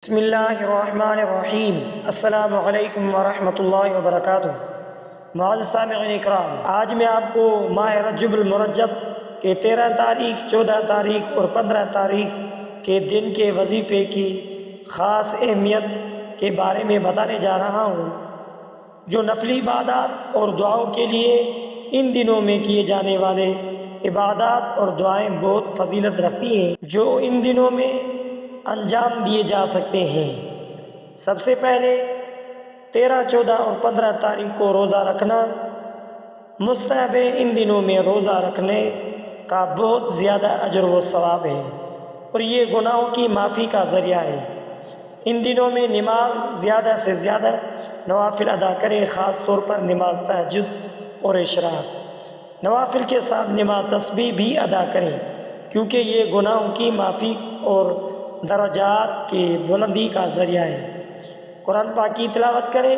بسم اللہ الرحمن الرحیم۔ السلام علیکم ورحمۃ اللہ وبرکاتہ۔ معزز سامعین اکرام، آج میں آپ کو ماہ رجب المرجب کے 13 تاریخ، 14 تاریخ اور 15 تاریخ کے دن کے وظیفے کی خاص اہمیت کے بارے میں بتانے جا رہا ہوں، جو نفلی عبادات اور دعاؤں کے لیے ان دنوں میں کیے جانے والے عبادات اور دعائیں بہت فضیلت رکھتی ہیں، جو ان دنوں میں انجام دیے جا سکتے ہیں۔ سب سے پہلے 13، 14 اور 15 تاریخ کو روزہ رکھنا مستحب ہے۔ ان دنوں میں روزہ رکھنے کا بہت زیادہ اجر و ثواب ہے اور یہ گناہوں کی معافی کا ذریعہ ہے۔ ان دنوں میں نماز زیادہ سے زیادہ نوافل ادا کریں، خاص طور پر نماز تہجد اور اشراق۔ نوافل کے ساتھ نماز تسبیح بھی ادا کریں، کیونکہ یہ گناہوں کی معافی اور درجات کی بلندی کا ذریعہ ہے۔ قرآن پاک کی تلاوت کریں،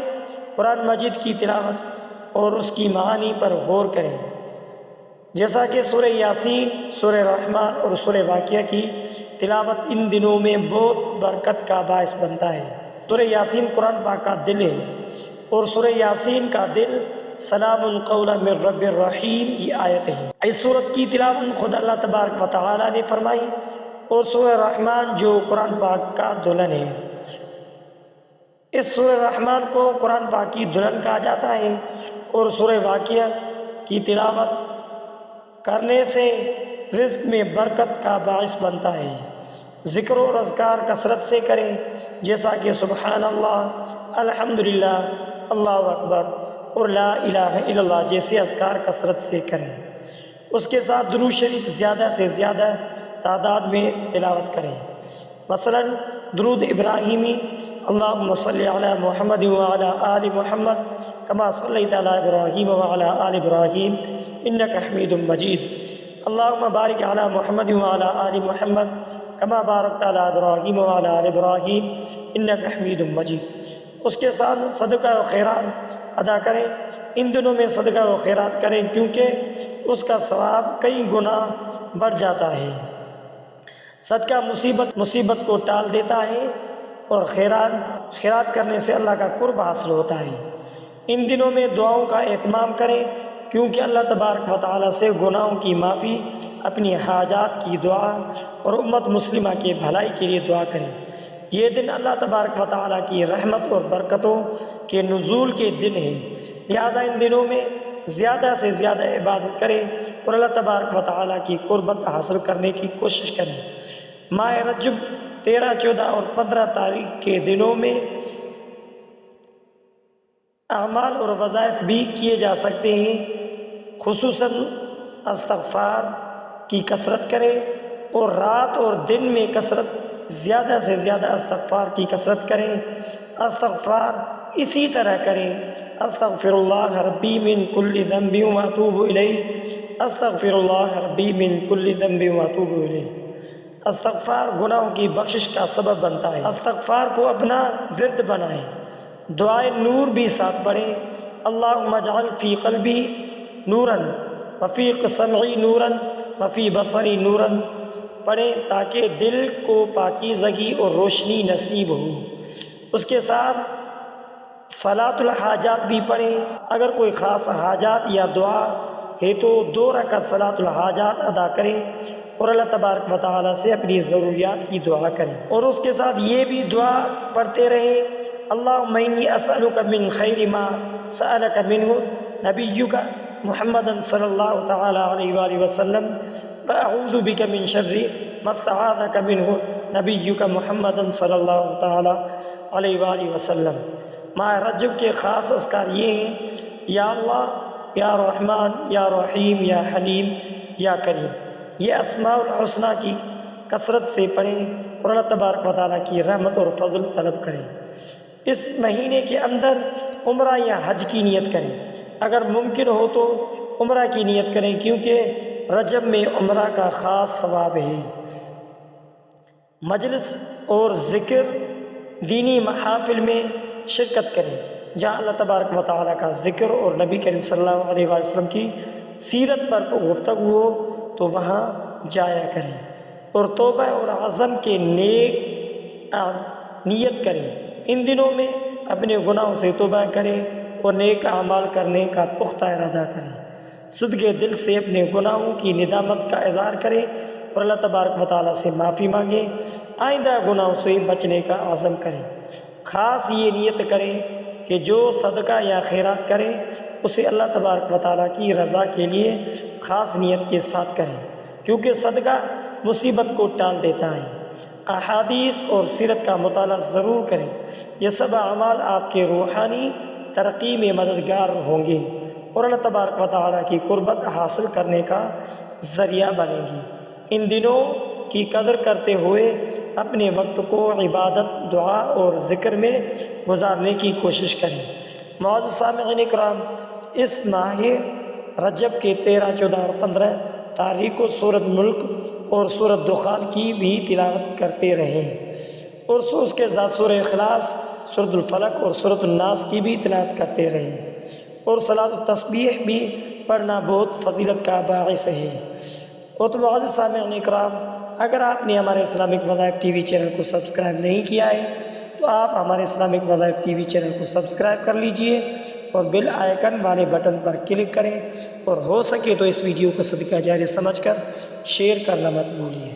قرآن مجید کی تلاوت اور اس کی معانی پر غور کریں، جیسا کہ سورہ یاسین، سورہ رحمان اور سورہ واقعہ کی تلاوت ان دنوں میں بہت برکت کا باعث بنتا ہے۔ سورہ یاسین قرآن پاک کا دل ہے اور سورہ یاسین کا دل سلام قولا من رب الرحیم کی آیت ہے۔ اس سورت کی تلاوت خود اللہ تبارک و تعالی نے فرمائی، اور سورہ رحمان جو قرآن پاک کا دلہن ہے، اس سورہ رحمان کو قرآن پاک کی دلہن کہا جاتا ہے، اور سورہ واقعہ کی تلاوت کرنے سے رزق میں برکت کا باعث بنتا ہے۔ ذکر اور اذکار کثرت سے کریں، جیسا کہ سبحان اللہ، الحمدللہ، اللہ اکبر اور لا الہ الا اللہ جیسے اذکار کثرت سے کریں۔ اس کے ساتھ درود شریف زیادہ سے زیادہ تعداد میں تلاوت کریں، مثلا درود ابراہیمی، اللہم صلی علی محمد وعلی آل محمد کما صلیت علی ابراہیم وعلی آل ابراہیم انک حمید مجید، اللہم بارک علی محمد وعلی آل محمد کما بارکت علی ابراہیم وعلی آل ابراہیم انک حمید مجید۔ اس کے ساتھ صدقہ و خیرات ادا کریں۔ ان دنوں میں صدقہ و خیرات کریں، کیونکہ اس کا ثواب کئی گنا بڑھ جاتا ہے۔ صدقہ مصیبت کو ٹال دیتا ہے، اور خیرات کرنے سے اللہ کا قرب حاصل ہوتا ہے۔ ان دنوں میں دعاؤں کا اہتمام کریں، کیونکہ اللہ تبارک و تعالیٰ سے گناہوں کی معافی، اپنی حاجات کی دعا اور امت مسلمہ کے بھلائی کے لیے دعا کریں۔ یہ دن اللہ تبارک و تعالیٰ کی رحمت اور برکتوں کے نزول کے دن ہیں، لہٰذا ان دنوں میں زیادہ سے زیادہ عبادت کریں اور اللہ تبارک و تعالیٰ کی قربت حاصل کرنے کی کوشش کریں۔ ماہ رجب 13، 14 اور 15 تاریخ کے دنوں میں اعمال اور وظائف بھی کیے جا سکتے ہیں، خصوصاً استغفار کی کثرت کریں، اور رات اور دن میں زیادہ سے زیادہ استغفار کی کثرت کریں۔ استغفار اسی طرح کریں، استغفر اللہ ربی من کل ذنب واتوب الیہ، استغفر اللہ ربی من کل ذنب واتوب الیہ۔ استغفار گناہوں کی بخشش کا سبب بنتا ہے۔ استغفار کو اپنا ورد بنائیں۔ دعائے نور بھی ساتھ پڑھیں، اللہم اجعل فی قلبی نورا وفی سمعی نورا وفی بصری نورا پڑھیں، تاکہ دل کو پاکیزگی اور روشنی نصیب ہو۔ اس کے ساتھ صلاۃ الحاجات بھی پڑھیں۔ اگر کوئی خاص حاجات یا دعا ہے تو 2 رکعت صلاۃ الحاجات ادا کریں اور اللہ تبارک و تعالیٰ سے اپنی ضروریات کی دعا کریں، اور اس کے ساتھ یہ بھی دعا پڑھتے رہیں، اللہم انی اسألک من خیر ما سألک منہ نبیک محمد صلی اللہ تعالی علیہ وآلہ وسلم واعوذ بک من شر ما استعاذک منہ نبیک محمد صلی اللہ تعالی علیہ وآلہ وسلم۔ ماہ رجب کے خاص اذکار یہ ہیں، یا اللہ، یا رحمان، یا رحیم، یا حلیم، یا کریم۔ یہ اسماء الحسنہ کی کثرت سے پڑھیں اور اللہ تبارک و تعالیٰ کی رحمت اور فضل طلب کریں۔ اس مہینے کے اندر عمرہ یا حج کی نیت کریں، اگر ممکن ہو تو عمرہ کی نیت کریں، کیونکہ رجب میں عمرہ کا خاص ثواب ہے۔ مجلس اور ذکر، دینی محافل میں شرکت کریں، جہاں اللہ تبارک و تعالیٰ کا ذکر اور نبی کریم صلی اللہ علیہ وآلہ وسلم کی سیرت پر گفتگو ہو تو وہاں جایا کریں، اور توبہ اور عزم کے نیک نیت کریں۔ ان دنوں میں اپنے گناہوں سے توبہ کریں اور نیک اعمال کرنے کا پختہ ارادہ کریں۔ صدقے دل سے اپنے گناہوں کی ندامت کا اظہار کریں اور اللہ تبارک و تعالیٰ سے معافی مانگیں۔ آئندہ گناہوں سے بچنے کا عزم کریں۔ خاص یہ نیت کریں کہ جو صدقہ یا خیرات کریں اسے اللہ تبارک و تعالیٰ کی رضا کے لیے خاص نیت کے ساتھ کریں، کیونکہ صدقہ مصیبت کو ٹال دیتا ہے۔ احادیث اور سیرت کا مطالعہ ضرور کریں۔ یہ سب اعمال آپ کے روحانی ترقی میں مددگار ہوں گے اور اللہ تبارک و تعالیٰ کی قربت حاصل کرنے کا ذریعہ بنیں گی۔ ان دنوں کی قدر کرتے ہوئے اپنے وقت کو عبادت، دعا اور ذکر میں گزارنے کی کوشش کریں۔ معزز سامعین اکرام، اس ماہ رجب کے 13، 14 اور 15 تاریخ کو سورۃ ملک اور سورۃ دخان کی بھی تلاوت کرتے رہیں اور اس کے ساتھ سورہ اخلاص، سورۃ الفلق اور سورۃ الناس کی بھی تلاوت کرتے رہیں اور صلاۃ التسبیح بھی پڑھنا بہت فضیلت کا باعث ہے۔ اور تو معزز سامعین اکرام، اگر آپ نے ہمارے اسلامک وظائف ٹی وی چینل کو سبسکرائب نہیں کیا ہے تو آپ ہمارے اسلامک وظائف ٹی وی چینل کو سبسکرائب کر لیجئے اور بیل آئیکن والے بٹن پر کلک کریں، اور ہو سکے تو اس ویڈیو کو صدقہ جاریہ سمجھ کر شیئر کرنا مت بھولیے۔